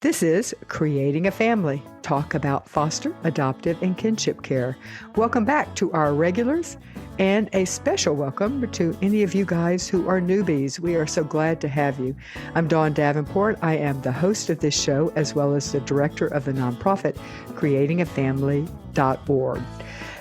This is Creating a Family. Talk about foster, adoptive, and kinship care. Welcome back to our regulars and a special welcome to any of you guys who are newbies. We are so glad to have you. I'm Dawn Davenport. I am the host of this show as well as the director of the nonprofit creatingafamily.org.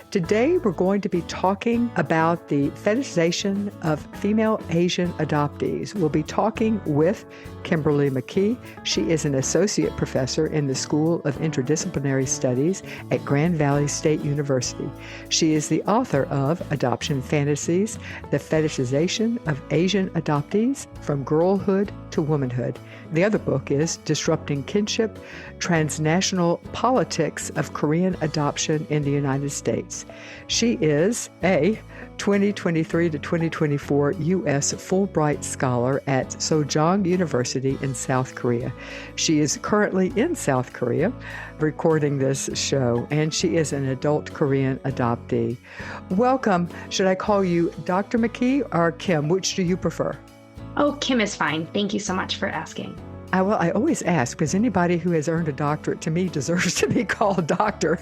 Today, we're going to be talking about the fetishization of female Asian adoptees. We'll be talking with Kimberly McKee. She is an associate professor in the School of Interdisciplinary Studies at Grand Valley State University. She is the author of Adoption Fantasies, The Fetishization of Asian Adoptees, From Girlhood to Womanhood. The other book is Disrupting Kinship, Transnational Politics of Korean Adoption in the United States. She is a 2023 to 2024 U.S. Fulbright Scholar at Sejong University in South Korea. She is currently in South Korea recording this show, and she is an adult Korean adoptee. Welcome. Should I call you Dr. McKee or Kim? Which do you prefer? Oh, Kim is fine. Thank you so much for asking. I always ask because anybody who has earned a doctorate to me deserves to be called doctor.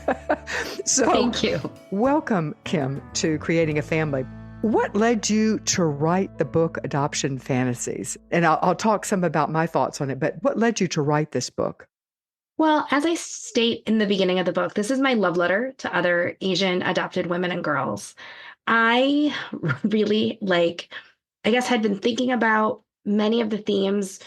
So, thank you. Welcome, Kim, to Creating a Family. What led you to write the book Adoption Fantasies? And I'll talk some about my thoughts on it, but what led you to write this book? Well, as I state in the beginning of the book, this is my love letter to other Asian adopted women and girls. I really had been thinking about many of the themes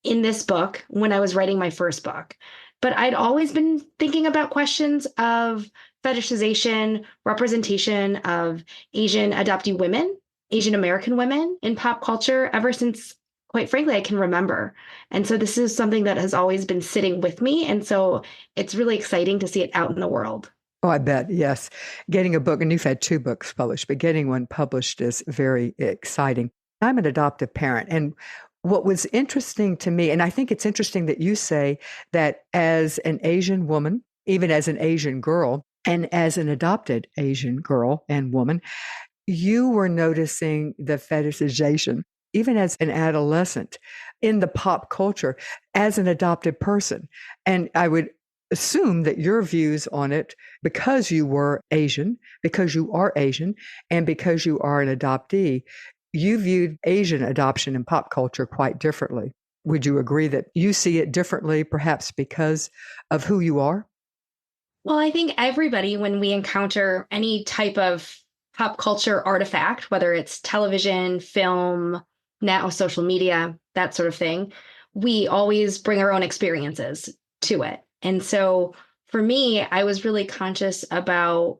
in this book when I was writing my first book. But I'd always been thinking about questions of fetishization, representation of Asian adoptee women, Asian American women in pop culture ever since, quite frankly, I can remember. And so this is something that has always been sitting with me. And so it's really exciting to see it out in the world. Oh, I bet. Yes. Getting a book, and you've had 2 books published, but getting one published is very exciting. I'm an adoptive parent. And what was interesting to me, and I think it's interesting that you say that as an Asian woman, even as an Asian girl, and as an adopted Asian girl and woman, you were noticing the fetishization, even as an adolescent, in the pop culture, as an adopted person. And I would assume that your views on it, because you were Asian, because you are Asian, and because you are an adoptee, you viewed Asian adoption in pop culture quite differently. Would you agree that you see it differently, perhaps because of who you are? Well, I think everybody, when we encounter any type of pop culture artifact, whether it's television, film, now social media, that sort of thing, we always bring our own experiences to it. And so for me, I was really conscious about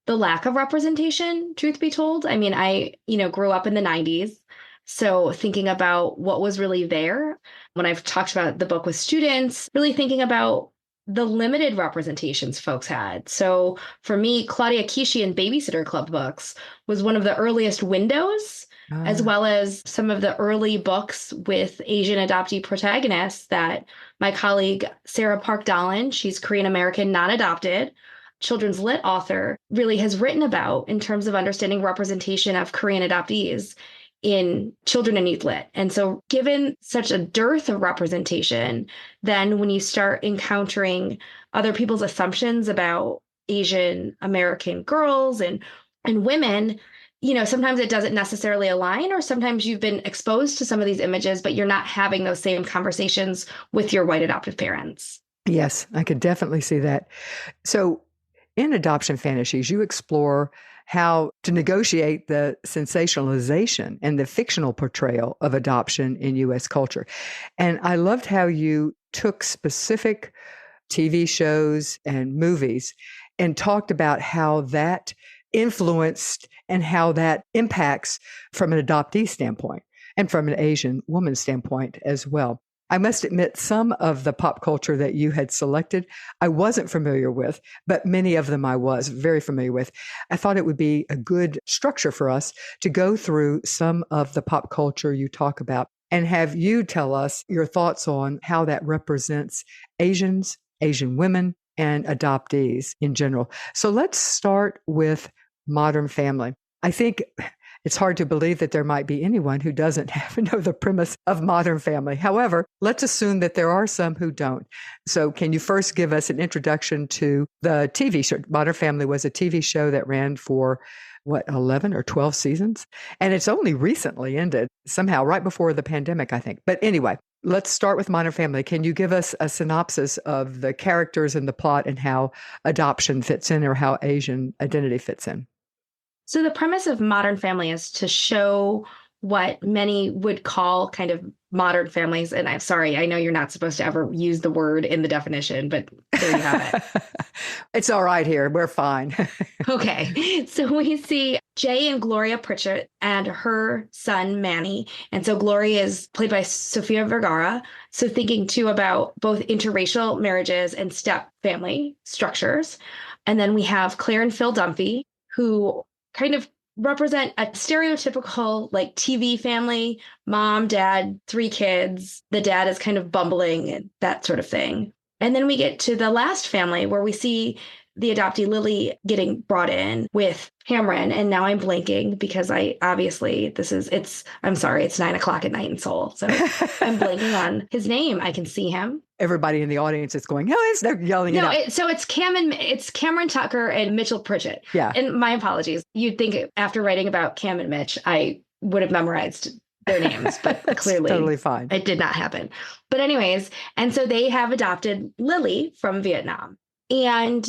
the lack of representation, truth be told. I mean, I grew up in the 90s. So thinking about what was really there when I've talked about the book with students, really thinking about the limited representations folks had. So for me, Claudia Kishi and Babysitter Club books was one of the earliest windows, as well as some of the early books with Asian adoptee protagonists that my colleague, Sarah Park-Dahlan, she's Korean American, non-adopted, children's lit author, really has written about in terms of understanding representation of Korean adoptees in children and youth lit. And so given such a dearth of representation, then when you start encountering other people's assumptions about Asian American girls and women, sometimes it doesn't necessarily align, or sometimes you've been exposed to some of these images, but you're not having those same conversations with your white adoptive parents. Yes, I could definitely see that. So in Adoption Fantasies, you explore how to negotiate the sensationalization and the fictional portrayal of adoption in U.S. culture. And I loved how you took specific TV shows and movies and talked about how that influenced and how that impacts from an adoptee standpoint and from an Asian woman's standpoint as well. I must admit, some of the pop culture that you had selected, I wasn't familiar with, but many of them I was very familiar with. I thought it would be a good structure for us to go through some of the pop culture you talk about and have you tell us your thoughts on how that represents Asians, Asian women, and adoptees in general. So let's start with Modern Family. I think It's hard to believe that there might be anyone who doesn't know the premise of Modern Family. However, let's assume that there are some who don't. So can you first give us an introduction to the TV show? Modern Family was a TV show that ran for 11 or 12 seasons? And it's only recently ended, somehow right before the pandemic, I think. But anyway, let's start with Modern Family. Can you give us a synopsis of the characters and the plot and how adoption fits in or how Asian identity fits in? So the premise of Modern Family is to show what many would call kind of modern families. And I'm sorry, I know you're not supposed to ever use the word in the definition, but there you have it. It's all right here. We're fine. Okay. So we see Jay and Gloria Pritchett and her son, Manny. And so Gloria is played by Sofia Vergara. So thinking too about both interracial marriages and step family structures. And then we have Claire and Phil Dunphy, who kind of represent a stereotypical like TV family, mom, dad, 3 kids. The dad is kind of bumbling and that sort of thing. And then we get to the last family where we see the adoptee Lily getting brought in with Cameron. And now I'm blanking because I'm sorry, it's 9:00 at night in Seoul. So I'm blanking on his name. I can see him. Everybody in the audience is going, they're yelling it out. So it's Cameron Tucker and Mitchell Pritchett. Yeah. And my apologies. You'd think after writing about Cam and Mitch, I would have memorized their names, but clearly totally fine. It did not happen. But anyways, and so they have adopted Lily from Vietnam. And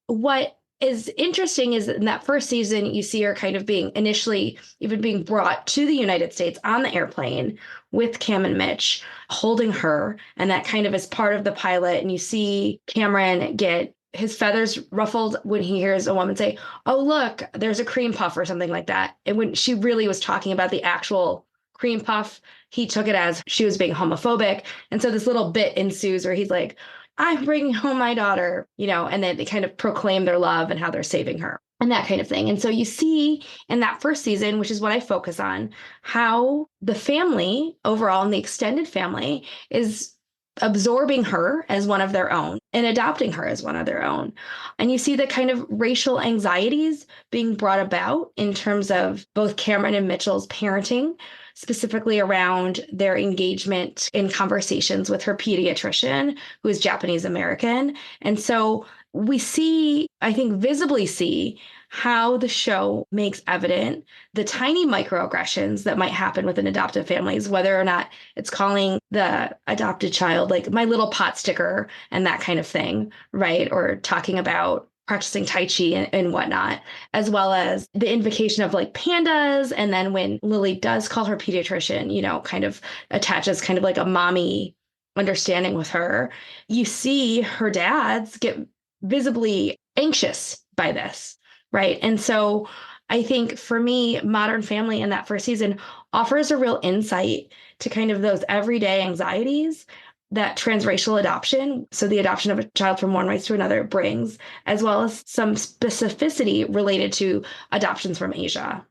what is interesting is that in that first season, you see her kind of being initially even being brought to the United States on the airplane with Cam and Mitch holding her. And that kind of is part of the pilot. And you see Cameron get his feathers ruffled when he hears a woman say, "Oh, look, there's a cream puff," or something like that. And when she really was talking about the actual cream puff, he took it as she was being homophobic. And so this little bit ensues where he's like, "I'm bringing home my daughter," and then they kind of proclaim their love and how they're saving her and that kind of thing. And so you see in that first season, which is what I focus on, how the family overall and the extended family is absorbing her as one of their own and adopting her as one of their own. And you see the kind of racial anxieties being brought about in terms of both Cameron and Mitchell's parenting, specifically around their engagement in conversations with her pediatrician, who is Japanese American. And so we see, I think visibly see, how the show makes evident the tiny microaggressions that might happen within adoptive families, whether or not it's calling the adopted child like my little pot sticker and that kind of thing, right? Or talking about practicing Tai Chi and whatnot, as well as the invocation of like pandas. And then when Lily does call her pediatrician, kind of attaches kind of like a mommy understanding with her, you see her dads get visibly anxious by this, right? And so I think for me, Modern Family in that first season offers a real insight to kind of those everyday anxieties that transracial adoption, so the adoption of a child from one race to another, brings, as well as some specificity related to adoptions from Asia.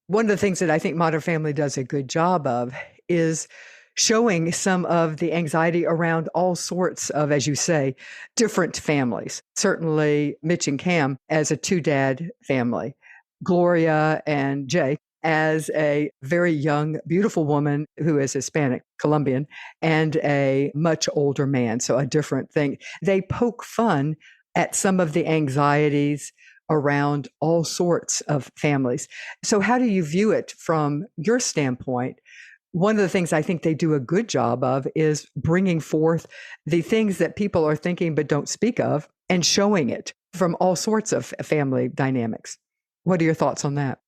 One of the things that I think Modern Family does a good job of is showing some of the anxiety around all sorts of, as you say, different families. Certainly Mitch and Cam as a 2-dad family, Gloria and Jay as a very young, beautiful woman who is Hispanic, Colombian, and a much older man. So a different thing. They poke fun at some of the anxieties around all sorts of families. So how do you view it from your standpoint? One of the things I think they do a good job of is bringing forth the things that people are thinking but don't speak of and showing it from all sorts of family dynamics. What are your thoughts on that?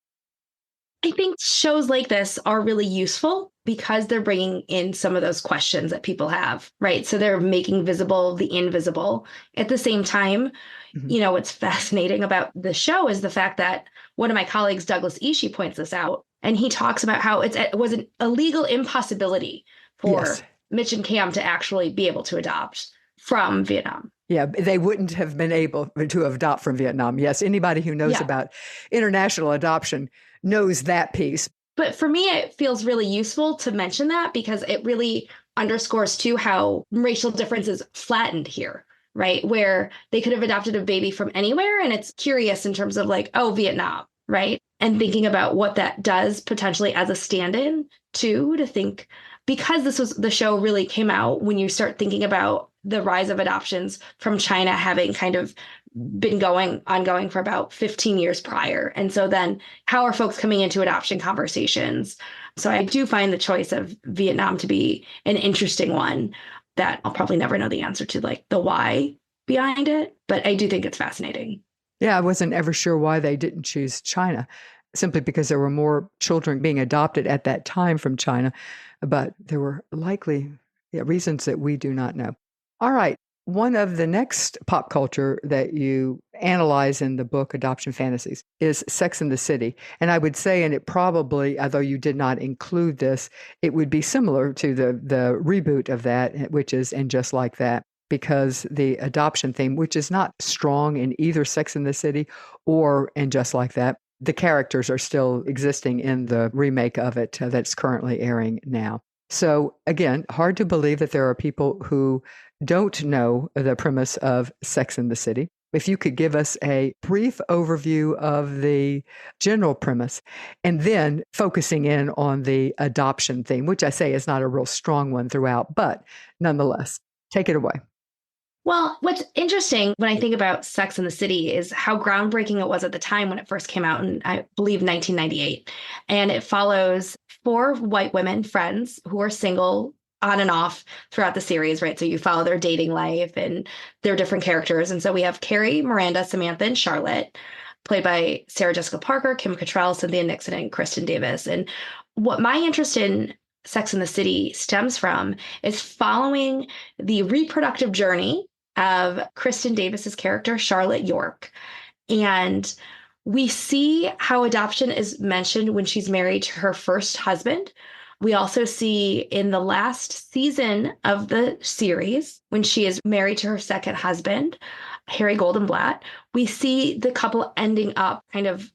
I think shows like this are really useful because they're bringing in some of those questions that people have, right? So they're making visible the invisible. At the same time, what's fascinating about the show is the fact that one of my colleagues, Douglas Ishii, points this out. And he talks about how it was a legal impossibility for Mitch and Cam to actually be able to adopt from Vietnam. Yeah, they wouldn't have been able to adopt from Vietnam. Yes, anybody who knows about international adoption knows that piece. But for me, it feels really useful to mention that because it really underscores too how racial differences flattened here, right? Where they could have adopted a baby from anywhere. And it's curious in terms of like, oh, Vietnam, right? and thinking about what that does potentially as a stand-in too, to think, because the show really came out when you start thinking about the rise of adoptions from China having kind of been ongoing for about 15 years prior. And so then how are folks coming into adoption conversations? So I do find the choice of Vietnam to be an interesting one that I'll probably never know the answer to, like the why behind it, but I do think it's fascinating. Yeah, I wasn't ever sure why they didn't choose China, simply because there were more children being adopted at that time from China, but there were likely reasons that we do not know. All right. One of the next pop culture that you analyze in the book, Adoption Fantasies, is Sex and the City. And I would say, and it probably, although you did not include this, it would be similar to the reboot of that, which is And Just Like That, because the adoption theme, which is not strong in either Sex and the City or And Just Like That, the characters are still existing in the remake of it that's currently airing now. So again, hard to believe that there are people who don't know the premise of Sex and the City. If you could give us a brief overview of the general premise, and then focusing in on the adoption theme, which I say is not a real strong one throughout, but nonetheless, take it away. Well, what's interesting when I think about Sex and the City is how groundbreaking it was at the time when it first came out in, I believe, 1998. And it follows four white women friends who are single on and off throughout the series, right? So you follow their dating life and their different characters. And so we have Carrie, Miranda, Samantha, and Charlotte, played by Sarah Jessica Parker, Kim Cattrall, Cynthia Nixon, and Kristen Davis. And what my interest in Sex and the City stems from is following the reproductive journey of Kristen Davis's character, Charlotte York. And we see how adoption is mentioned when she's married to her first husband. We also see in the last season of the series, when she is married to her second husband, Harry Goldenblatt, we see the couple ending up kind of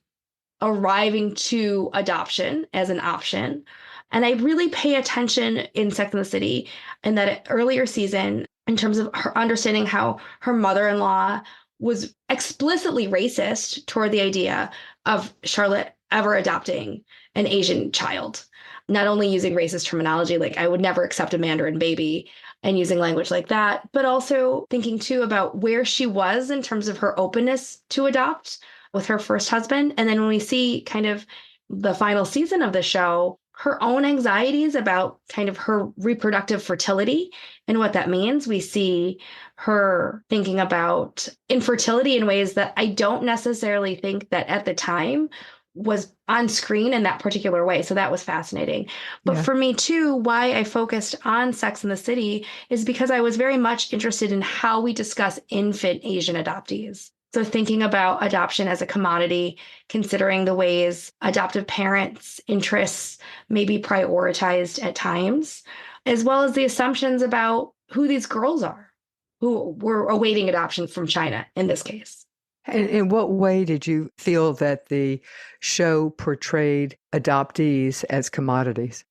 arriving to adoption as an option. And I really pay attention in Sex and the City in that earlier season in terms of her understanding how her mother-in-law was explicitly racist toward the idea of Charlotte ever adopting an Asian child, not only using racist terminology, like I would never accept a Mandarin baby and using language like that, but also thinking too about where she was in terms of her openness to adopt with her first husband. And then when we see kind of the final season of the show, her own anxieties about kind of her reproductive fertility and what that means. We see her thinking about infertility in ways that I don't necessarily think that at the time was on screen in that particular way. So that was fascinating. But for me too, why I focused on Sex and the City is because I was very much interested in how we discuss infant Asian adoptees. So thinking about adoption as a commodity, considering the ways adoptive parents' interests may be prioritized at times, as well as the assumptions about who these girls are, who were awaiting adoption from China in this case. And in what way did you feel that the show portrayed adoptees as commodities?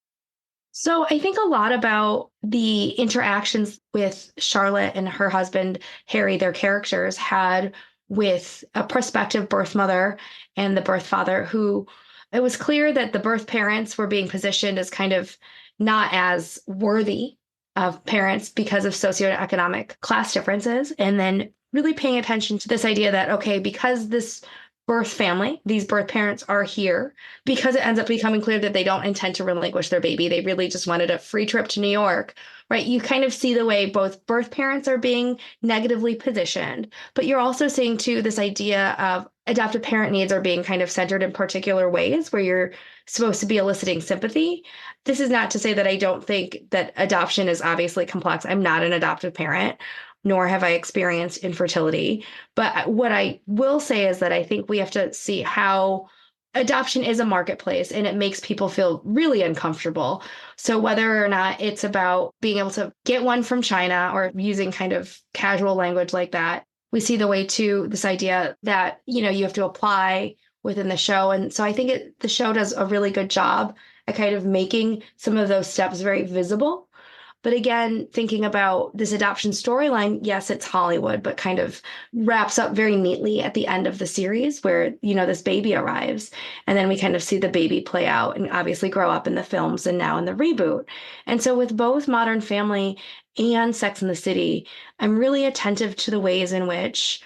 So I think a lot about the interactions with Charlotte and her husband, Harry, their characters had with a prospective birth mother and the birth father, who it was clear that the birth parents were being positioned as kind of not as worthy of parents because of socioeconomic class differences. And then really paying attention to this idea that, okay, because this birth family, these birth parents are here, because it ends up becoming clear that they don't intend to relinquish their baby. They really just wanted a free trip to New York, right? You kind of see the way both birth parents are being negatively positioned, but you're also seeing too this idea of adoptive parent needs are being kind of centered in particular ways where you're supposed to be eliciting sympathy. This is not to say that I don't think that adoption is obviously complex. I'm not an adoptive parent, nor have I experienced infertility. But what I will say is that I think we have to see how adoption is a marketplace and it makes people feel really uncomfortable. So whether or not it's about being able to get one from China or using kind of casual language like that, we see the way to this idea that, you know, you have to apply within the show. And so I think the show does a really good job at kind of making some of those steps very visible. But again, thinking about this adoption storyline, yes, it's Hollywood, but kind of wraps up very neatly at the end of the series where, this baby arrives. And then we kind of see the baby play out and obviously grow up in the films and now in the reboot. And so with both Modern Family and Sex and the City, I'm really attentive to the ways in which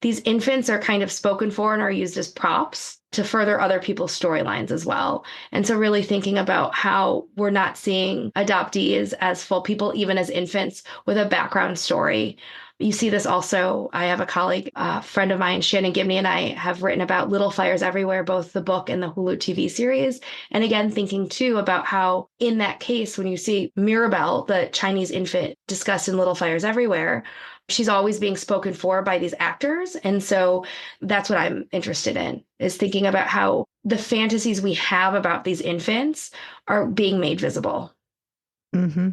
these infants are kind of spoken for and are used as props to further other people's storylines as well. And so really thinking about how we're not seeing adoptees as full people, even as infants with a background story. You see this also. I have a colleague, a friend of mine, Shannon Gibney, and I have written about Little Fires Everywhere, both the book and the Hulu TV series. And again, thinking too about how in that case, when you see Mirabelle, the Chinese infant discussed in Little Fires Everywhere, she's always being spoken for by these actors. And so that's what I'm interested in, is thinking about how the fantasies we have about these infants are being made visible. Mm-hmm.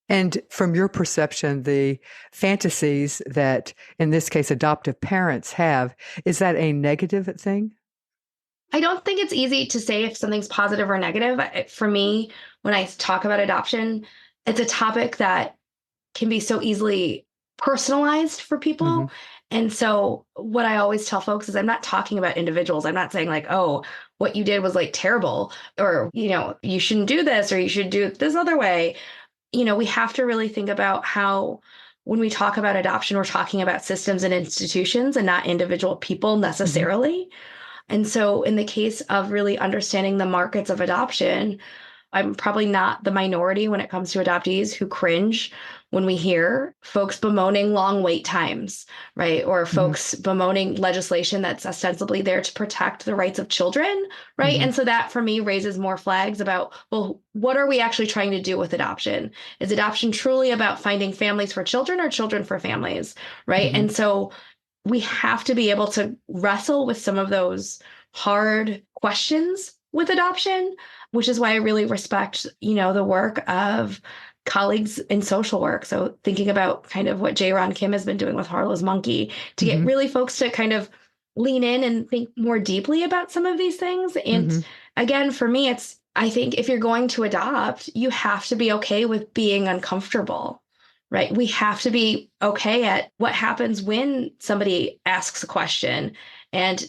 And from your perception, the fantasies that, in this case, adoptive parents have, is that a negative thing? I don't think it's easy to say if something's positive or negative. For me, when I talk about adoption, it's a topic that can be so easily personalized for people. Mm-hmm. And so what I always tell folks is I'm not talking about individuals. I'm not saying like, oh, what you did was like terrible, or, you shouldn't do this, or you should do it this other way. We have to really think about how when we talk about adoption, we're talking about systems and institutions and not individual people necessarily. Mm-hmm. And so in the case of really understanding the markets of adoption, I'm probably not the minority when it comes to adoptees who cringe when we hear folks bemoaning long wait times, right? Or folks bemoaning legislation that's ostensibly there to protect the rights of children, right? Mm-hmm. And so that for me raises more flags about, well, what are we actually trying to do with adoption? Is adoption truly about finding families for children or children for families, right? Mm-hmm. And so we have to be able to wrestle with some of those hard questions with adoption, which is why I really respect, the work of colleagues in social work. So thinking about kind of what J. Ron Kim has been doing with Harlow's Monkey to get really folks to kind of lean in and think more deeply about some of these things. And again, for me, I think if you're going to adopt, you have to be okay with being uncomfortable, right? We have to be okay at what happens when somebody asks a question and,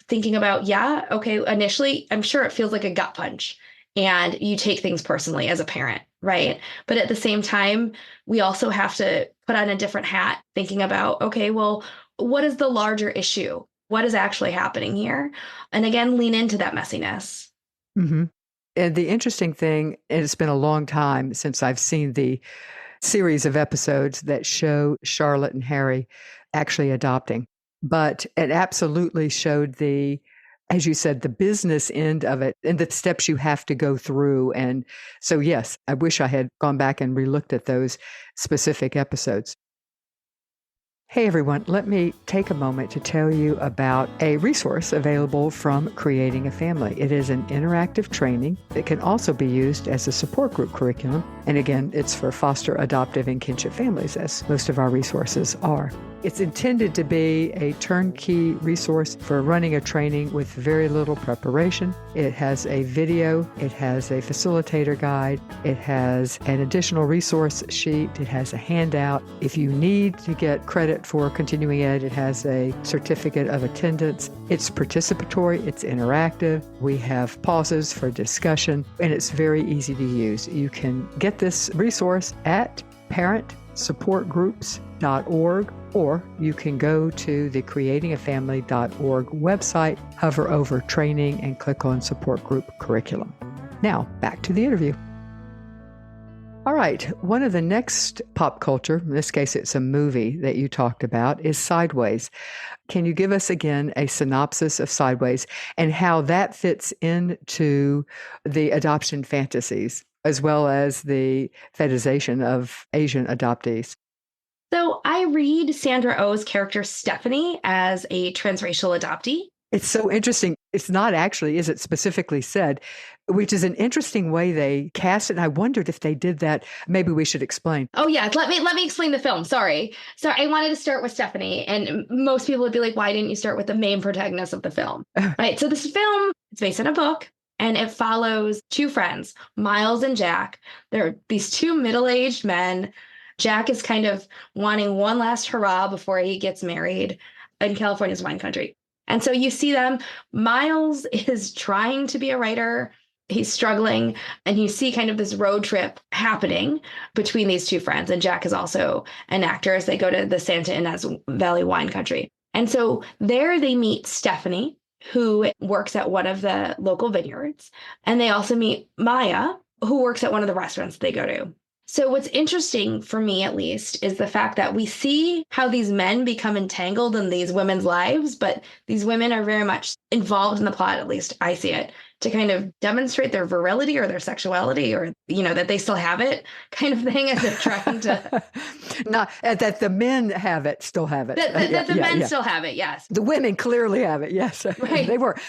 thinking about, okay, initially, I'm sure it feels like a gut punch and you take things personally as a parent, right? But at the same time, we also have to put on a different hat, thinking about, okay, well, what is the larger issue? What is actually happening here? And again, lean into that messiness. Mm-hmm. And the interesting thing, and it's been a long time since I've seen the series of episodes that show Charlotte and Harry actually adopting. But it absolutely showed as you said, the business end of it and the steps you have to go through. And so, yes, I wish I had gone back and relooked at those specific episodes. Hey everyone, let me take a moment to tell you about a resource available from Creating a Family. It is an interactive training that can also be used as a support group curriculum. And again, it's for foster, adoptive, and kinship families, as most of our resources are. It's intended to be a turnkey resource for running a training with very little preparation. It has a video, it has a facilitator guide, it has an additional resource sheet, it has a handout. If you need to get credit for continuing ed, it has a certificate of attendance. It's participatory, it's interactive. We have pauses for discussion, and it's very easy to use. You can get this resource at parentsupportgroups.org, or you can go to the creatingafamily.org website, hover over training, and click on support group curriculum. Now, back to the interview. All right, one of the next pop culture, in this case it's a movie that you talked about, is Sideways. Can you give us again a synopsis of Sideways and how that fits into the adoption fantasies, as well as the fetishization of Asian adoptees? So I read Sandra Oh's character Stephanie as a transracial adoptee. It's so interesting. It's not actually, is it specifically said, which is an interesting way they cast it. And I wondered if they did that. Maybe we should explain. Oh, yeah. Let me explain the film. Sorry. So I wanted to start with Stephanie. And most people would be like, why didn't you start with the main protagonist of the film? Right. So this film, it's based on a book. And it follows two friends, Miles and Jack. They're these two middle-aged men. Jack is kind of wanting one last hurrah before he gets married in California's wine country. And so you see them. Miles is trying to be a writer. He's struggling, and you see kind of this road trip happening between these two friends. And Jack is also an actor as they go to the Santa Ynez Valley wine country. And so there they meet Stephanie, who works at one of the local vineyards. And they also meet Maya, who works at one of the restaurants they go to. So what's interesting for me, at least, is the fact that we see how these men become entangled in these women's lives, but these women are very much involved in the plot, at least I see it, to kind of demonstrate their virility or their sexuality, or, that they still have it kind of thing, as they're trying to. Not that the men still have it. That the men still have it, yes. The women clearly have it, yes. Right.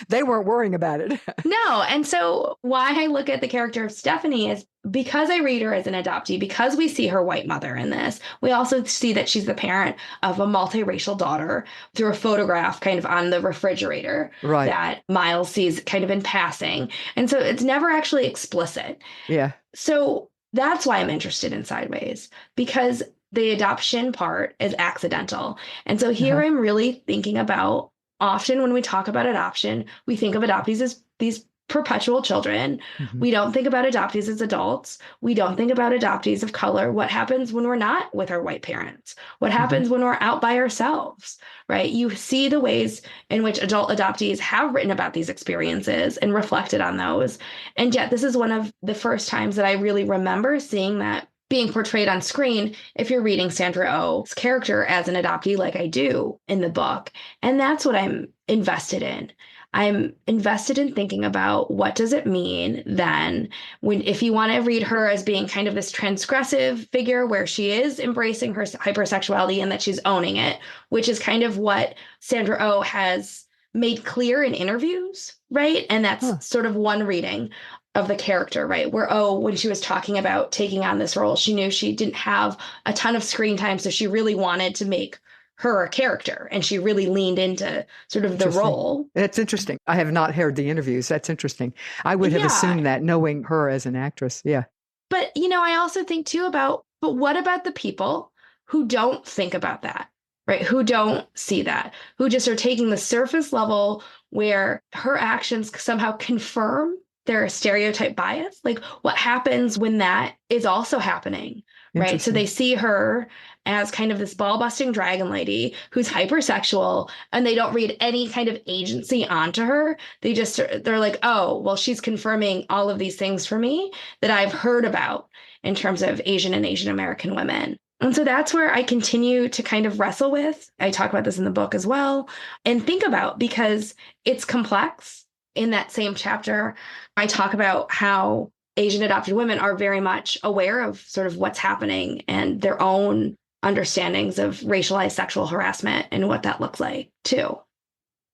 They weren't worrying about it. No. And so why I look at the character of Stephanie is because I read her as an adoptee, because we see her white mother in this, we also see that she's the parent of a multiracial daughter through a photograph kind of on the refrigerator that Miles sees kind of in passing. And so it's never actually explicit. Yeah. So that's why I'm interested in Sideways, because the adoption part is accidental. And so here I'm really thinking about, often when we talk about adoption, we think of adoptees as these perpetual children. We don't think about adoptees as adults. We don't think about adoptees of color. What happens when we're not with our white parents? What happens when we're out by ourselves, right? You see the ways in which adult adoptees have written about these experiences and reflected on those. And yet this is one of the first times that I really remember seeing that being portrayed on screen if you're reading Sandra Oh's character as an adoptee, like I do in the book. And that's what I'm invested in. I'm invested in thinking about, what does it mean then if you want to read her as being kind of this transgressive figure where she is embracing her hypersexuality and that she's owning it, which is kind of what Sandra Oh has made clear in interviews, right? And that's sort of one reading of the character, right? Where, when she was talking about taking on this role, she knew she didn't have a ton of screen time, so she really wanted to make her a character, and she really leaned into sort of the role. That's interesting. I have not heard the interviews. That's interesting. I would have assumed that, knowing her as an actress. Yeah. But, I also think too but what about the people who don't think about that, right? Who don't see that, who just are taking the surface level where her actions somehow confirm their stereotype bias? Like, what happens when that is also happening, right? So they see her as kind of this ball-busting dragon lady who's hypersexual, and they don't read any kind of agency onto her. They're like, well, she's confirming all of these things for me that I've heard about in terms of Asian and Asian American women. And so that's where I continue to kind of wrestle with. I talk about this in the book as well, and think about, because it's complex. In that same chapter, I talk about how Asian adopted women are very much aware of sort of what's happening and their own understandings of racialized sexual harassment and what that looks like too.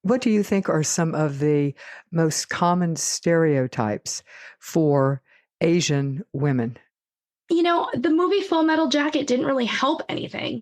What do you think are some of the most common stereotypes for Asian women? The movie Full Metal Jacket didn't really help anything.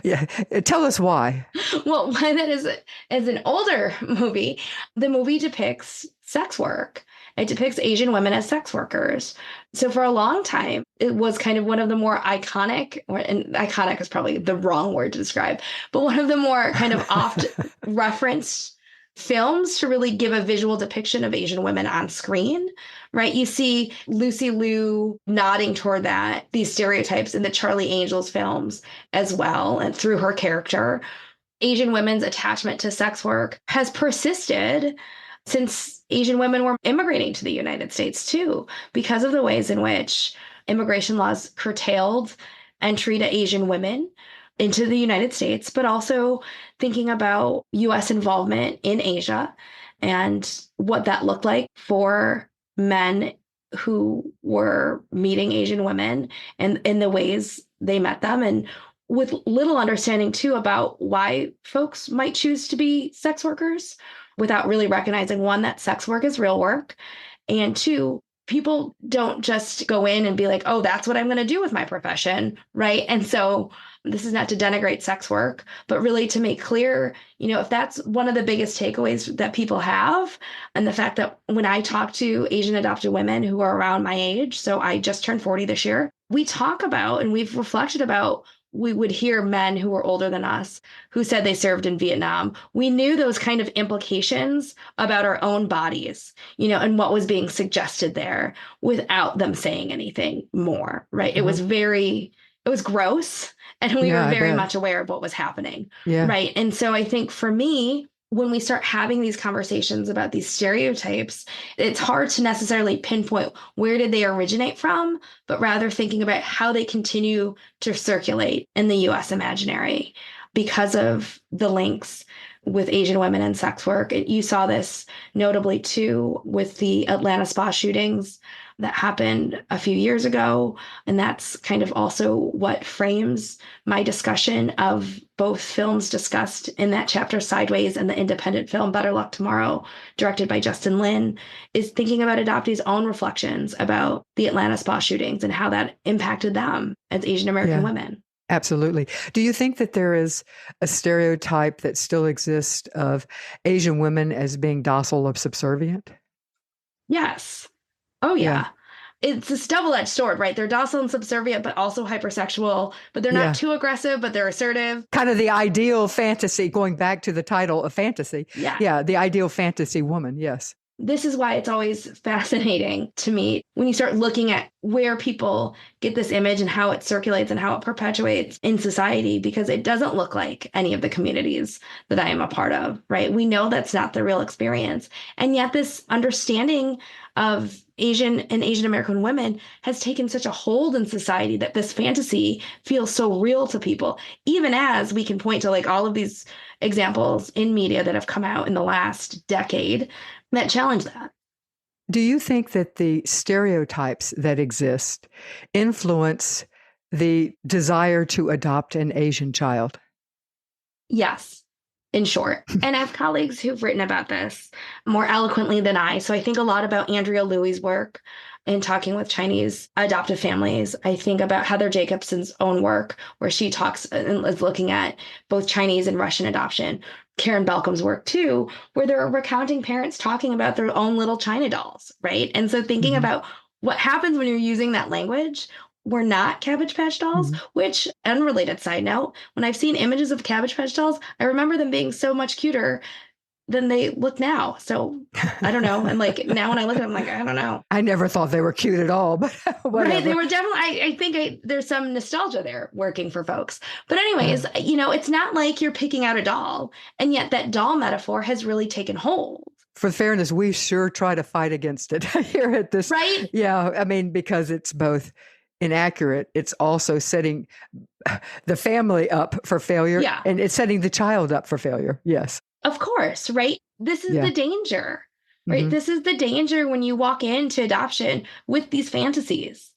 Yeah. Tell us why. Well, that is, as an older movie, the movie depicts sex work. It depicts Asian women as sex workers. So for a long time, it was kind of one of the more iconic, and iconic is probably the wrong word to describe, but one of the more kind of oft referenced films to really give a visual depiction of Asian women on screen, right? You see Lucy Liu nodding toward these stereotypes in the Charlie Angels films as well, and through her character. Asian women's attachment to sex work has persisted since Asian women were immigrating to the United States too, because of the ways in which immigration laws curtailed entry to Asian women into the United States, but also thinking about U.S. involvement in Asia and what that looked like for men who were meeting Asian women and in the ways they met them, and with little understanding too about why folks might choose to be sex workers without really recognizing, one, that sex work is real work, and two, people don't just go in and be like, oh, that's what I'm going to do with my profession, right? And so this is not to denigrate sex work, but really to make clear, if that's one of the biggest takeaways that people have, and the fact that when I talk to Asian adopted women who are around my age, so I just turned 40 this year, we talk about and we've reflected about, we would hear men who were older than us who said they served in Vietnam. We knew those kind of implications about our own bodies, and what was being suggested there without them saying anything more, right? It was gross. And we Yeah, were I very bet. much aware of what was happening, Yeah. right? And so I think for me, when we start having these conversations about these stereotypes, it's hard to necessarily pinpoint where did they originate from, but rather thinking about how they continue to circulate in the US imaginary because of the links with Asian women and sex work. You saw this notably too with the Atlanta spa shootings that happened a few years ago. And that's kind of also what frames my discussion of both films discussed in that chapter, Sideways, and the independent film Better Luck Tomorrow, directed by Justin Lin, is thinking about adoptees' own reflections about the Atlanta spa shootings and how that impacted them as Asian American Yeah. women. Absolutely. Do you think that there is a stereotype that still exists of Asian women as being docile or subservient? Yes. Oh, Yeah. yeah. It's this double-edged sword, right? They're docile and subservient, but also hypersexual, but they're not Yeah. too aggressive, but they're assertive. Kind of the ideal fantasy, going back to the title of fantasy. Yeah. Yeah. The ideal fantasy woman. Yes. This is why it's always fascinating to me when you start looking at where people get this image and how it circulates and how it perpetuates in society, because it doesn't look like any of the communities that I am a part of, right? We know that's not the real experience. And yet this understanding of Asian and Asian American women has taken such a hold in society that this fantasy feels so real to people, even as we can point to like all of these examples in media that have come out in the last decade that challenge that. Do you think that the stereotypes that exist influence the desire to adopt an Asian child? Yes, in short. And I have colleagues who've written about this more eloquently than I. So I think a lot about Andrea Louie's work in talking with Chinese adoptive families. I think about Heather Jacobson's own work, where she talks and is looking at both Chinese and Russian adoption. Karen Balcom's work too, where they're recounting parents talking about their own little China dolls, right? And so thinking about what happens when you're using that language. We're not Cabbage Patch dolls, which, unrelated side note, when I've seen images of Cabbage Patch dolls, I remember them being so much cuter than they look now. So I don't know. And like now when I look at them, I'm like, I don't know. I never thought they were cute at all, but whatever. Right. They were definitely, I think there's some nostalgia there working for folks. But anyways, it's not like you're picking out a doll. And yet that doll metaphor has really taken hold. For fairness, we sure try to fight against it here at this. Right. Yeah. I mean, because it's both inaccurate, it's also setting the family up for failure. Yeah. And it's setting the child up for failure. Yes. Of course, right? This is the danger, right? This is the danger when you walk into adoption with these fantasies.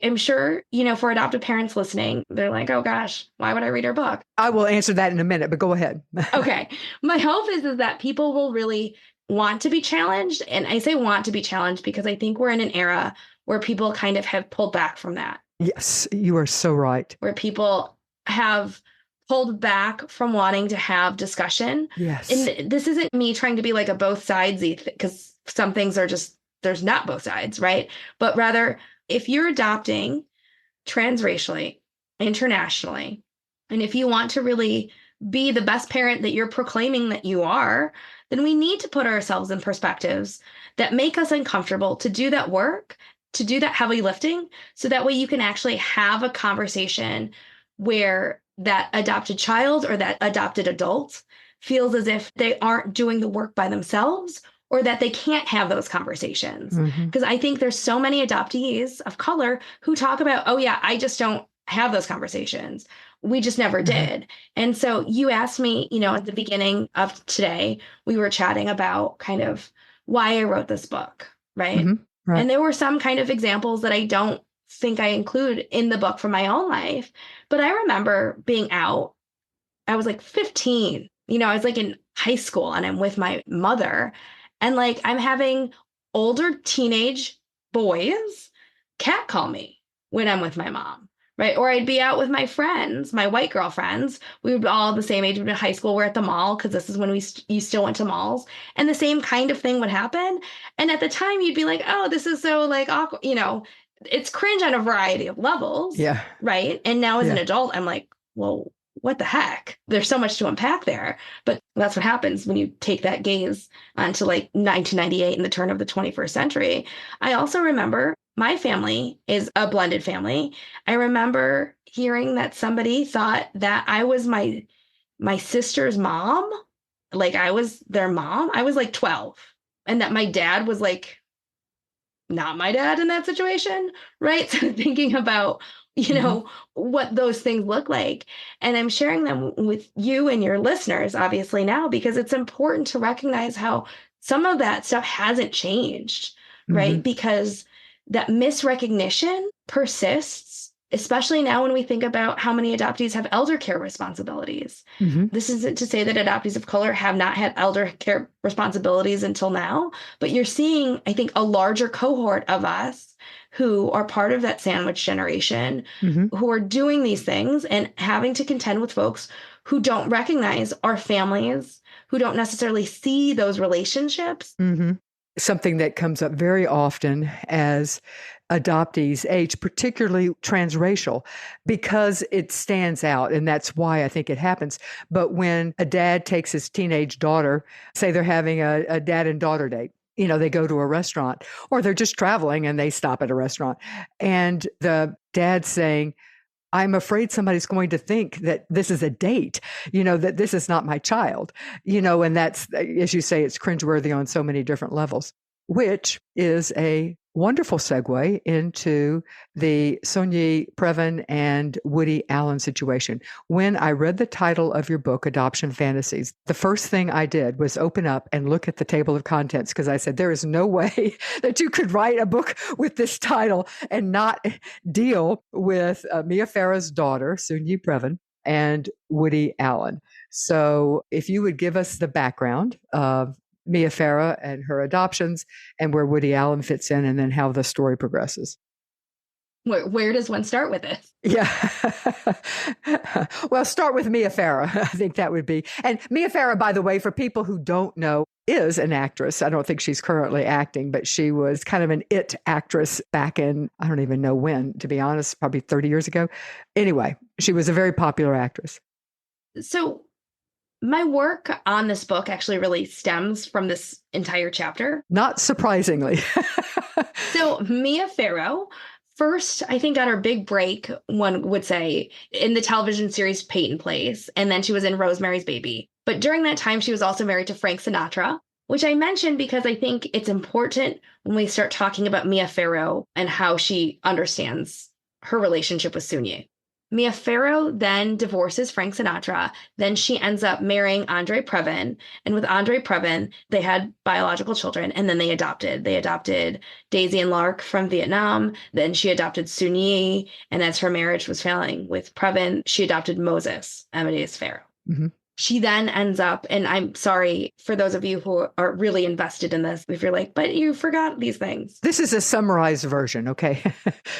I'm sure, for adoptive parents listening, they're like, oh gosh, why would I read her book? I will answer that in a minute, but go ahead. Okay. My hope is that people will really want to be challenged. And I say want to be challenged because I think we're in an era where people kind of have pulled back from that. Yes, you are so right. Where people have pulled back from wanting to have discussion. Yes. And this isn't me trying to be like a both sidesy, because some things are just, there's not both sides, right? But rather, if you're adopting transracially, internationally, and if you want to really be the best parent that you're proclaiming that you are, then we need to put ourselves in perspectives that make us uncomfortable to do that work, to do that heavy lifting, so that way you can actually have a conversation where that adopted child or that adopted adult feels as if they aren't doing the work by themselves, or that they can't have those conversations. Because I think there's so many adoptees of color who talk about, oh yeah, I just don't have those conversations. We just never did. And so you asked me, at the beginning of today, we were chatting about kind of why I wrote this book, right? Right. And there were some kind of examples that I don't think I include in the book from my own life. But I remember being out, I was like 15, I was like in high school and I'm with my mother, and like I'm having older teenage boys catcall me when I'm with my mom, right? Or I'd be out with my friends, my white girlfriends. We would be all the same age. We'd be in high school. We're at the mall because this is when you still went to malls, and the same kind of thing would happen. And at the time, you'd be like, "Oh, this is so like awkward," It's cringe on a variety of levels, Yeah. right? And now as an Yeah. adult, I'm like, well, what the heck? There's so much to unpack there. But that's what happens when you take that gaze onto like 1998 and the turn of the 21st century. I also remember my family is a blended family. I remember hearing that somebody thought that I was my sister's mom, like I was their mom. I was like 12, and that my dad was like not my dad in that situation, right? So thinking about, Mhm. what those things look like. And I'm sharing them with you and your listeners, obviously, now, because it's important to recognize how some of that stuff hasn't changed, Mhm. right? Because that misrecognition persists, especially now when we think about how many adoptees have elder care responsibilities. Mhm. This isn't to say that adoptees of color have not had elder care responsibilities until now, but you're seeing, I think, a larger cohort of us who are part of that sandwich generation, Mhm. who are doing these things and having to contend with folks who don't recognize our families, who don't necessarily see those relationships. Mhm. Something that comes up very often as adoptees age, particularly transracial, because it stands out. And that's why I think it happens. But when a dad takes his teenage daughter, say they're having a dad and daughter date, they go to a restaurant or they're just traveling and they stop at a restaurant. And the dad's saying, I'm afraid somebody's going to think that this is a date, that this is not my child, and that's, as you say, it's cringeworthy on so many different levels, which is a wonderful segue into the Sonia Previn and Woody Allen situation. When I read the title of your book, Adoption Fantasies, the first thing I did was open up and look at the table of contents because I said, there is no way that you could write a book with this title and not deal with Mia Farrow's daughter, Sonia Previn, and Woody Allen. So if you would give us the background of Mia Farrow and her adoptions and where Woody Allen fits in and then how the story progresses. Where does one start with this? Yeah. Well, start with Mia Farrow. I think that would be. And Mia Farrow, by the way, for people who don't know, is an actress. I don't think she's currently acting, but she was kind of an it actress back in, I don't even know when, to be honest, probably 30 years ago. Anyway, she was a very popular actress. So my work on this book actually really stems from this entire chapter. Not surprisingly. So Mia Farrow first, I think, got her big break, one would say, in the television series Peyton Place, and then she was in Rosemary's Baby. But during that time, she was also married to Frank Sinatra, which I mentioned because I think it's important when we start talking about Mia Farrow and how she understands her relationship with Sonia. Mia Farrow then divorces Frank Sinatra. Then she ends up marrying Andre Previn. And with Andre Previn, they had biological children and then they adopted. They adopted Daisy and Lark from Vietnam. Then she adopted Soon-Yi. And as her marriage was failing with Previn, she adopted Moses, Amadeus Farrow. Mm-hmm. She then ends up, and I'm sorry for those of you who are really invested in this, if you're like, but you forgot these things. This is a summarized version, okay?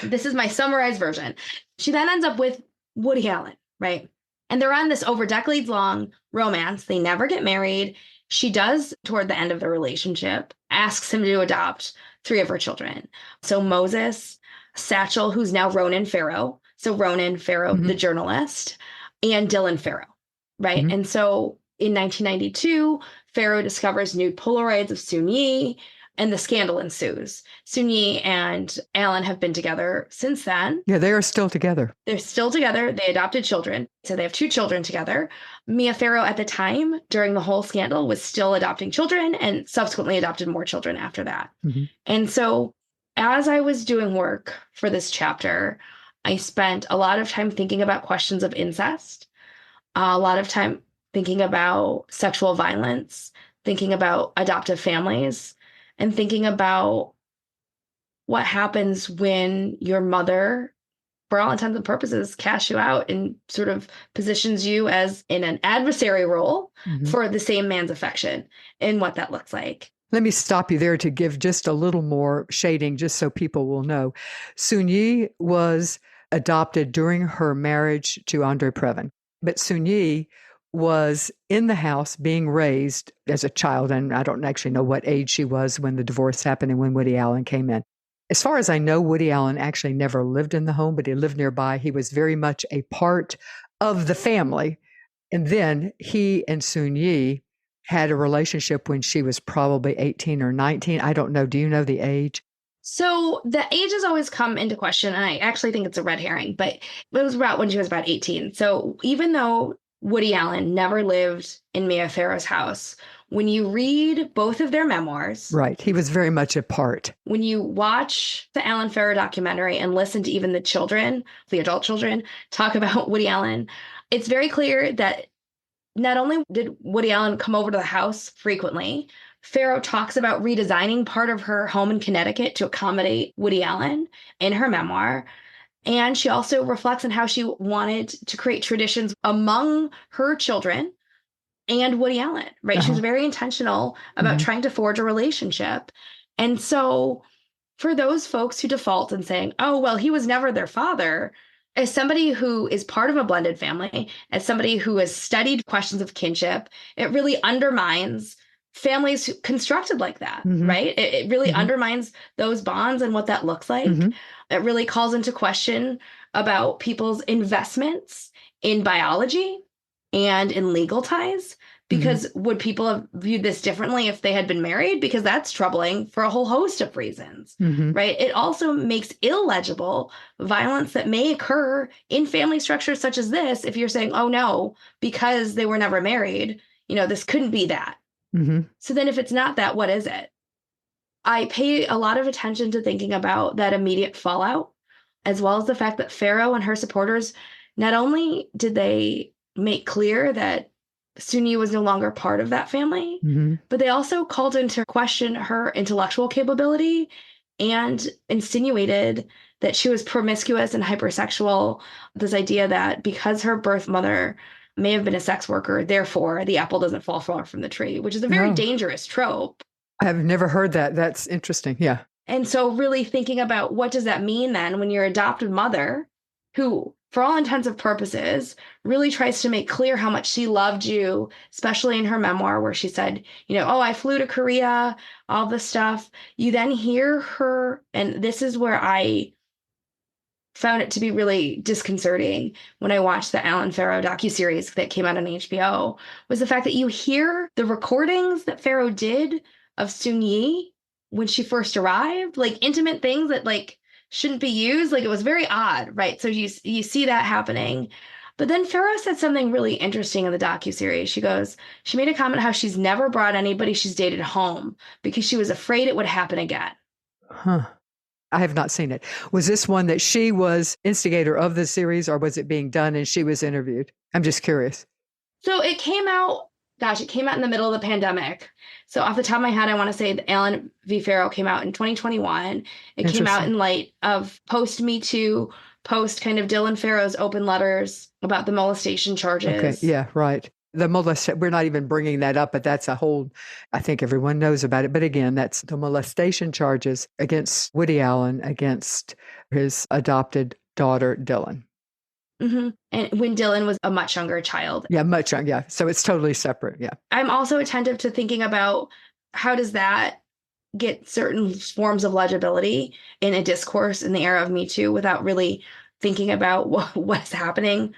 This is my summarized version. She then ends up with Woody Allen, right? And they're on this over decades long romance. They never get married. She does, toward the end of the relationship, asks him to adopt 3 of her children. So Moses, Satchel, who's now Ronan Farrow. So Ronan Farrow, Mm-hmm. the journalist, and Dylan Farrow, right? Mm-hmm. And so in 1992, Farrow discovers nude Polaroids of Soon-Yi, and the scandal ensues. Soon-Yi and Allen have been together since then. Yeah, they are still together. They're still together. They adopted children. So they have 2 children together. Mia Farrow at the time, during the whole scandal, was still adopting children and subsequently adopted more children after that. Mm-hmm. And so as I was doing work for this chapter, I spent a lot of time thinking about questions of incest, a lot of time thinking about sexual violence, thinking about adoptive families, and thinking about what happens when your mother, for all intents and purposes, casts you out and sort of positions you as in an adversary role Mm-hmm. for the same man's affection and what that looks like. Let me stop you there to give just a little more shading, just so people will know. Sun Yi was adopted during her marriage to Andre Previn, but Sun Yi was in the house being raised as a child, and I don't actually know what age she was when the divorce happened and when Woody Allen came in. As far as I know, Woody Allen actually never lived in the home, but he lived nearby. He was very much a part of the family. And then he and Sun Yi had a relationship when she was probably 18 or 19. I don't know. Do you know the age? So the age has always come into question, and I actually think it's a red herring, but it was about when she was about 18. So even though Woody Allen never lived in Mia Farrow's house, when you read both of their memoirs, right, he was very much a part. When you watch the Allen Farrow documentary and listen to even the children, the adult children, talk about Woody Allen, it's very clear that not only did Woody Allen come over to the house frequently, Farrow talks about redesigning part of her home in Connecticut to accommodate Woody Allen in her memoir. And she also reflects on how she wanted to create traditions among her children and Woody Allen, right? She was very intentional about trying to forge a relationship. And so for those folks who default and saying, oh, well, he was never their father, as somebody who is part of a blended family, as somebody who has studied questions of kinship, it really undermines families constructed like that, right? It really undermines those bonds and what that looks like. It really calls into question about people's investments in biology and in legal ties. Because would people have viewed this differently if they had been married? Because that's troubling for a whole host of reasons, right? It also makes illegible violence that may occur in family structures such as this. If you're saying, oh no, because they were never married, this couldn't be that. So then if it's not that, what is it? I pay a lot of attention to thinking about that immediate fallout, as well as the fact that Farrow and her supporters, not only did they make clear that Sun Yi was no longer part of that family, but they also called into question her intellectual capability and insinuated that she was promiscuous and hypersexual. This idea that because her birth mother may have been a sex worker, therefore the apple doesn't fall far from the tree, which is a very dangerous trope. I've never heard that. That's interesting. Yeah. And so really thinking about what does that mean then when your adopted mother, who for all intents and purposes, really tries to make clear how much she loved you, especially in her memoir where she said, oh, I flew to Korea, all this stuff. You then hear her, and this is where I found it to be really disconcerting when I watched the Allen Farrow docuseries that came out on HBO, was the fact that you hear the recordings that Farrow did of Sun Yi when she first arrived, like intimate things that shouldn't be used. It was very odd, right? So you see that happening. But then Farrow said something really interesting in the docuseries. She made a comment how she's never brought anybody she's dated home because she was afraid it would happen again. I have not seen it. Was this one that she was instigator of the series, or was it being done and she was interviewed? I'm just curious. So it came out in the middle of the pandemic. So off the top of my head, I want to say that Allen v. Farrow came out in 2021. It came out in light of post-Me Too, post kind of Dylan Farrow's open letters about the molestation charges. Okay, yeah, right. We're not even bringing that up, but that's a whole, I think everyone knows about it. But again, that's the molestation charges against Woody Allen, against his adopted daughter, Dylan. And when Dylan was a much younger child. Yeah, much younger. Yeah. So it's totally separate. Yeah. I'm also attentive to thinking about how does that get certain forms of legibility in a discourse in the era of Me Too without really thinking about what's happening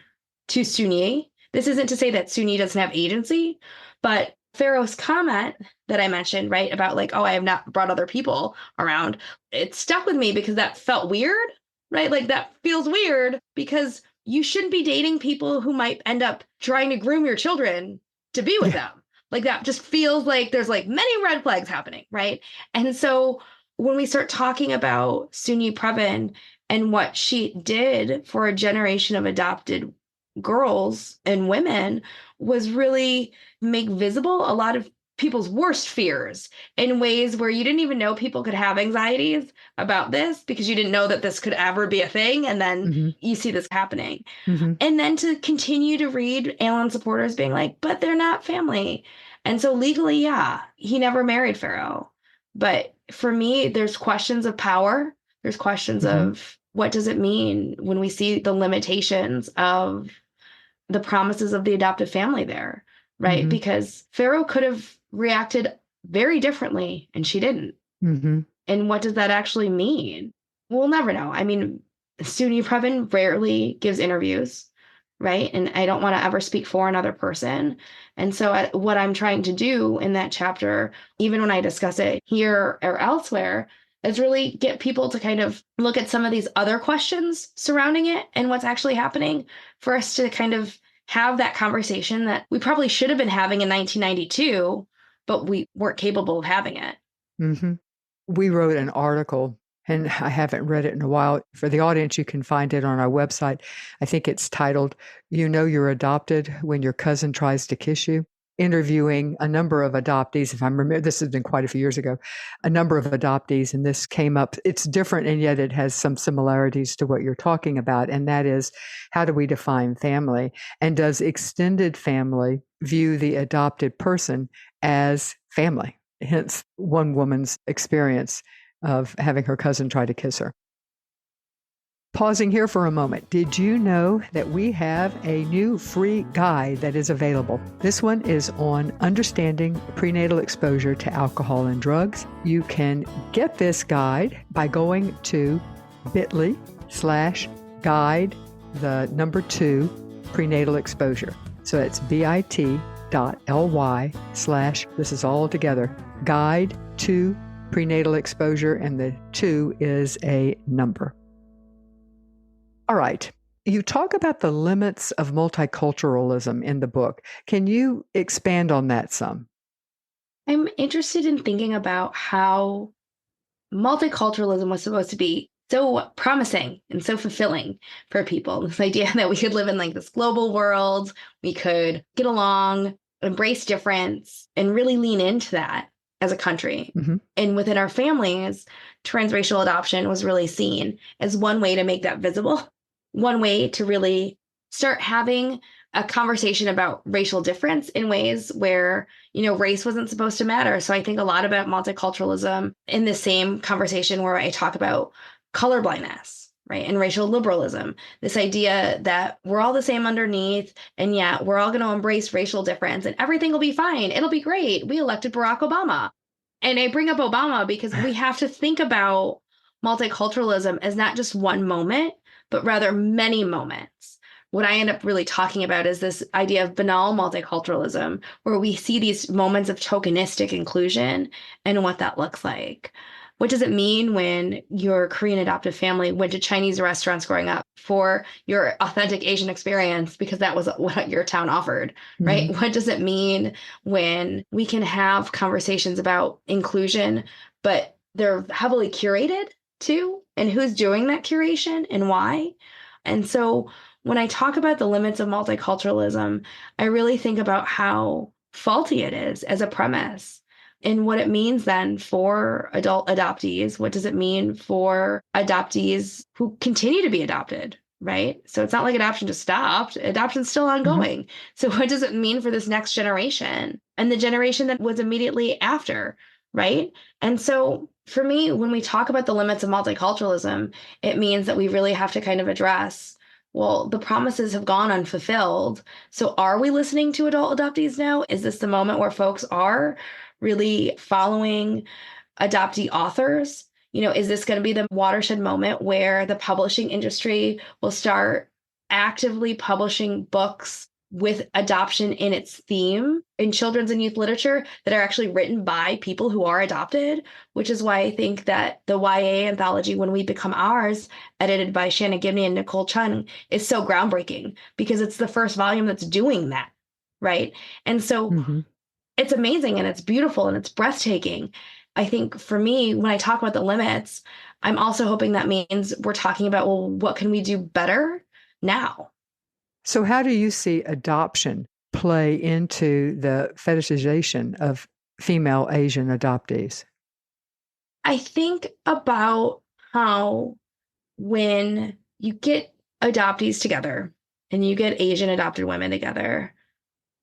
to Sun Yi. This isn't to say that Sun Yi doesn't have agency, but Farrow's comment that I mentioned, right, about oh, I have not brought other people around, it stuck with me because that felt weird, right? That feels weird because you shouldn't be dating people who might end up trying to groom your children to be with them. That just feels like there's many red flags happening, right? And so when we start talking about Sun Yi Previn and what she did for a generation of adopted girls and women was really make visible a lot of people's worst fears in ways where you didn't even know people could have anxieties about this because you didn't know that this could ever be a thing. And then you see this happening. And then to continue to read Alan supporters being like, but they're not family. And so legally, yeah, he never married Pharaoh. But for me, there's questions of power. There's questions of what does it mean when we see the limitations of the promises of the adoptive family there, right? Because Pharaoh could have reacted very differently and she didn't. And what does that actually mean? We'll never know. I mean, Suni Previn rarely gives interviews, right? And I don't want to ever speak for another person. And so what I'm trying to do in that chapter, even when I discuss it here or elsewhere, is really get people to kind of look at some of these other questions surrounding it and what's actually happening for us to kind of have that conversation that we probably should have been having in 1992, but we weren't capable of having it. We wrote an article, and I haven't read it in a while. For the audience, you can find it on our website. I think it's titled, "You Know You're Adopted When Your Cousin Tries to Kiss You," interviewing a number of adoptees. If I remember, this has been quite a few years ago, a number of adoptees, and this came up. It's different, and yet it has some similarities to what you're talking about, and that is, how do we define family? And does extended family view the adopted person as family? Hence, one woman's experience of having her cousin try to kiss her. Pausing here for a moment, did you know that we have a new free guide that is available? This one is on understanding prenatal exposure to alcohol and drugs. You can get this guide by going to bit.ly/guide, the number 2, prenatal exposure. So it's bit.ly/ this is all together, guide to prenatal exposure, and the 2 is a number. All right. You talk about the limits of multiculturalism in the book. Can you expand on that some? I'm interested in thinking about how multiculturalism was supposed to be so promising and so fulfilling for people. This idea that we could live in like this global world, we could get along, embrace difference, and really lean into that as a country. And within our families, transracial adoption was really seen as one way to make that visible, one way to really start having a conversation about racial difference in ways where, race wasn't supposed to matter. So I think a lot about multiculturalism in the same conversation where I talk about colorblindness, right? And racial liberalism, this idea that we're all the same underneath, and yet we're all going to embrace racial difference and everything will be fine. It'll be great. We elected Barack Obama. And I bring up Obama because we have to think about multiculturalism as not just one moment, but rather many moments. What I end up really talking about is this idea of banal multiculturalism, where we see these moments of tokenistic inclusion and what that looks like. What does it mean when your Korean adoptive family went to Chinese restaurants growing up for your authentic Asian experience because that was what your town offered, right? What does it mean when we can have conversations about inclusion, but they're heavily curated too? And who's doing that curation and why? And so when I talk about the limits of multiculturalism, I really think about how faulty it is as a premise. And what it means then for adult adoptees. What does it mean for adoptees who continue to be adopted, right? So it's not like adoption just stopped. Adoption's still ongoing. So what does it mean for this next generation and the generation that was immediately after, right? And so for me, when we talk about the limits of multiculturalism, it means that we really have to kind of address, well, the promises have gone unfulfilled. So are we listening to adult adoptees now? Is this the moment where folks are really following adoptee authors? Is this going to be the watershed moment where the publishing industry will start actively publishing books with adoption in its theme in children's and youth literature that are actually written by people who are adopted? Which is why I think that the YA anthology, When We Become Ours, edited by Shanna Gibney and Nicole Chung, is so groundbreaking because it's the first volume that's doing that, right? And so it's amazing and it's beautiful and it's breathtaking. I think for me, when I talk about the limits, I'm also hoping that means we're talking about, well, what can we do better now? So how do you see adoption play into the fetishization of female Asian adoptees? I think about how when you get adoptees together and you get Asian adopted women together,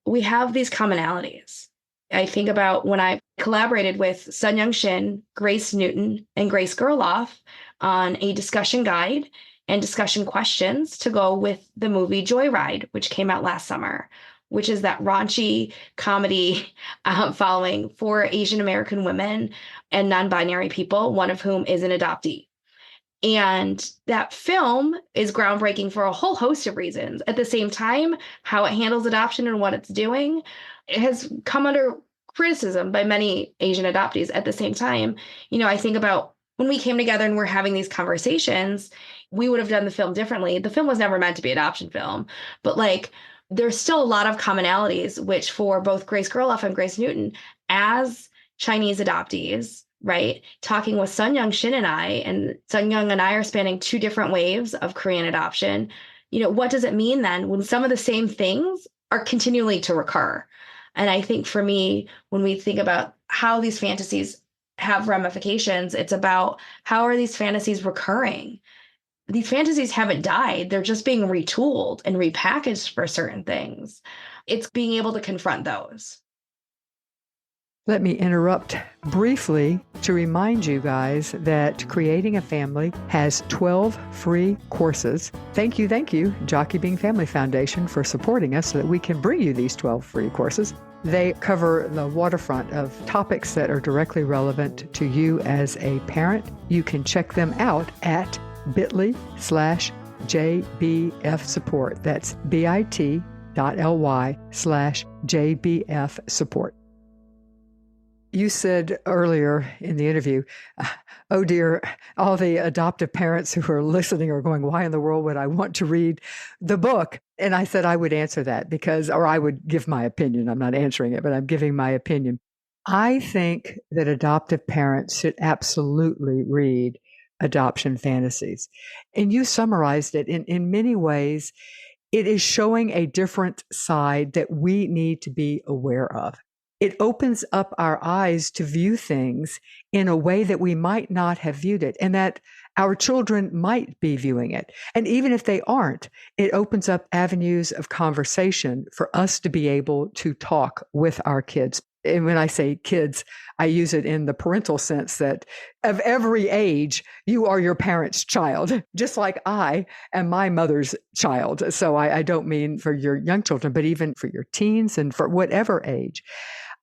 we have these commonalities. I think about when I collaborated with Sun Young Shin, Grace Newton, and Grace Gerloff on a discussion guide and discussion questions to go with the movie Joyride, which came out last summer, which is that raunchy comedy following four Asian American women and non-binary people, one of whom is an adoptee. And that film is groundbreaking for a whole host of reasons. At the same time, how it handles adoption and what it's doing, it has come under criticism by many Asian adoptees. At the same time, I think about when we came together and we're having these conversations, we would have done the film differently. The film was never meant to be an adoption film, but there's still a lot of commonalities, which for both Grace Gerloff and Grace Newton as Chinese adoptees, right? Talking with Sun Young Shin and Sun Young and I are spanning two different waves of Korean adoption. What does it mean then when some of the same things are continually to recur? And I think for me, when we think about how these fantasies have ramifications, it's about how are these fantasies recurring? These fantasies haven't died. They're just being retooled and repackaged for certain things. It's being able to confront those. Let me interrupt briefly to remind you guys that Creating a Family has 12 free courses. Thank you, Jockey Bean Family Foundation, for supporting us so that we can bring you these 12 free courses. They cover the waterfront of topics that are directly relevant to you as a parent. You can check them out at bit.ly/JBF support. That's bit.ly/JBF support. You said earlier in the interview, oh dear, all the adoptive parents who are listening are going, why in the world would I want to read the book? And I said I would answer that or I would give my opinion. I'm not answering it, but I'm giving my opinion. I think that adoptive parents should absolutely read Adoption Fantasies. And you summarized it in many ways. It is showing a different side that we need to be aware of. It opens up our eyes to view things in a way that we might not have viewed it and that our children might be viewing it. And even if they aren't, it opens up avenues of conversation for us to be able to talk with our kids. And when I say kids, I use it in the parental sense that of every age, you are your parent's child, just like I am my mother's child. So I don't mean for your young children, but even for your teens and for whatever age.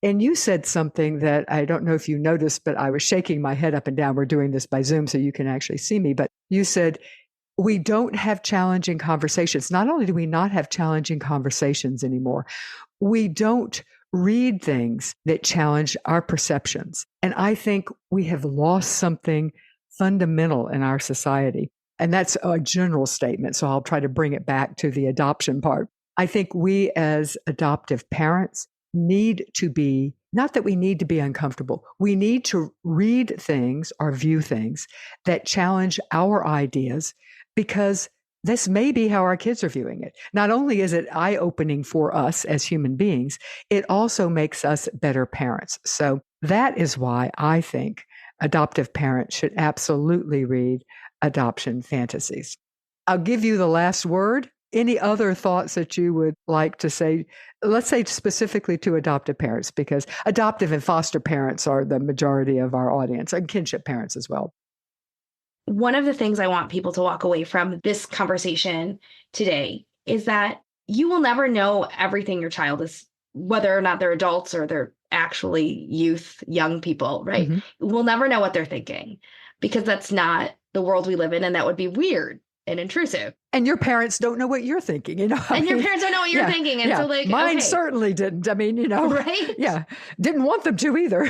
And you said something that I don't know if you noticed, but I was shaking my head up and down. We're doing this by Zoom, so you can actually see me. But you said, we don't have challenging conversations. Not only do we not have challenging conversations anymore, we don't read things that challenge our perceptions. And I think we have lost something fundamental in our society. And that's a general statement. So I'll try to bring it back to the adoption part. I think we as adoptive parents need to be, not that we need to be uncomfortable, we need to read things or view things that challenge our ideas, because this may be how our kids are viewing it. Not only is it eye-opening for us as human beings, it also makes us better parents. So that is why I think adoptive parents should absolutely read Adoption Fantasies. I'll give you the last word. Any other thoughts that you would like to say, let's say specifically to adoptive parents, because adoptive and foster parents are the majority of our audience, and kinship parents as well. One of the things I want people to walk away from this conversation today is that you will never know everything your child is, whether or not they're adults or they're actually youth, young people, right? Mm-hmm. We'll never know what they're thinking, because that's not the world we live in, and that would be weird and intrusive. And your parents don't know what you're thinking, your parents don't know what you're thinking. And so mine certainly didn't. I mean, right? Yeah. Didn't want them to either.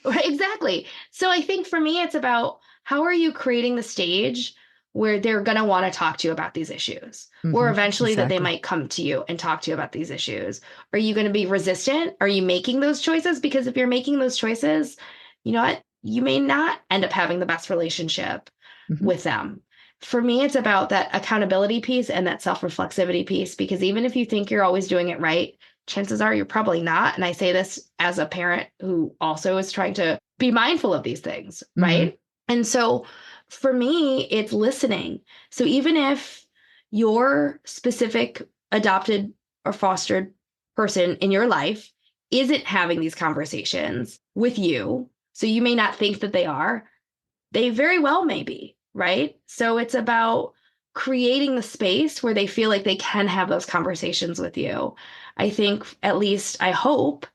Right, exactly. So I think for me, it's about how are you creating the stage where they're going to want to talk to you about these issues, or eventually that they might come to you and talk to you about these issues. Are you going to be resistant? Are you making those choices? Because if you're making those choices, you know what? You may not end up having the best relationship with them. For me, it's about that accountability piece and that self-reflexivity piece, because even if you think you're always doing it right, chances are you're probably not. And I say this as a parent who also is trying to be mindful of these things, right? And so for me, it's listening. So even if your specific adopted or fostered person in your life isn't having these conversations with you, so you may not think that they very well may be, right? So it's about creating the space where they feel like they can have those conversations with you. I think, at least I hope,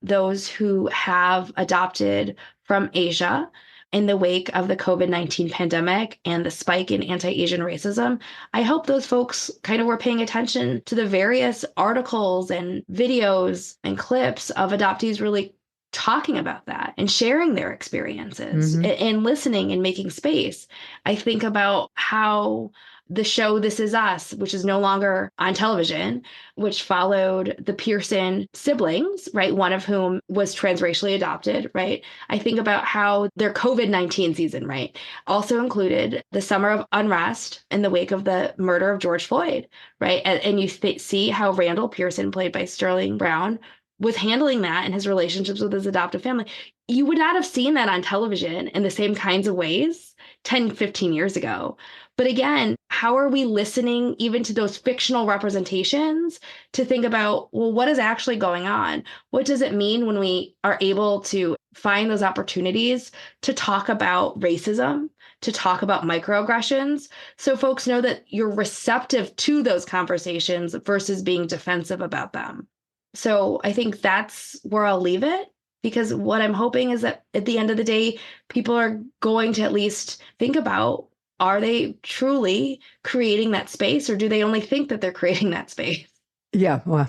those who have adopted from Asia in the wake of the COVID-19 pandemic and the spike in anti-Asian racism, I hope those folks kind of were paying attention to the various articles and videos and clips of adoptees really talking about that and sharing their experiences and listening and making space. I think about how the show This Is Us, which is no longer on television, which followed the Pearson siblings, right? One of whom was transracially adopted, right? I think about how their COVID-19 season, right, also included the summer of unrest in the wake of the murder of George Floyd, right? And you see how Randall Pearson, played by Sterling Brown, was handling that in his relationships with his adoptive family. You would not have seen that on television in the same kinds of ways 10, 15 years ago. But again, how are we listening even to those fictional representations to think about, well, what is actually going on? What does it mean when we are able to find those opportunities to talk about racism, to talk about microaggressions, so folks know that you're receptive to those conversations versus being defensive about them? So I think that's where I'll leave it, because what I'm hoping is that at the end of the day, people are going to at least think about, are they truly creating that space, or do they only think that they're creating that space? Yeah, well,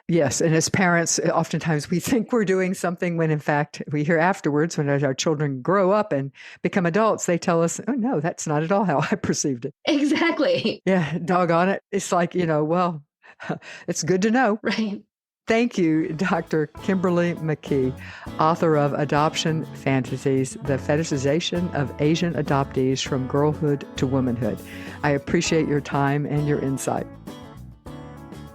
yes. And as parents, oftentimes we think we're doing something when in fact we hear afterwards, when our children grow up and become adults, they tell us, oh, no, that's not at all how I perceived it. Exactly. Yeah, doggone it. It's like, well, it's good to know. Right. Thank you, Dr. Kimberly McKee, author of Adoption Fantasies, The Fetishization of Asian Adoptees from Girlhood to Womanhood. I appreciate your time and your insight.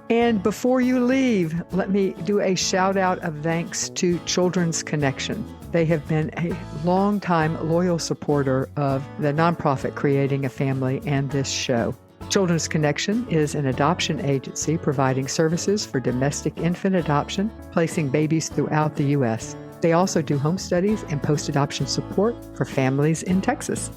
And before you leave, let me do a shout out of thanks to Children's Connection. They have been a longtime loyal supporter of the nonprofit Creating a Family and this show. Children's Connection is an adoption agency providing services for domestic infant adoption, placing babies throughout the U.S. They also do home studies and post-adoption support for families in Texas.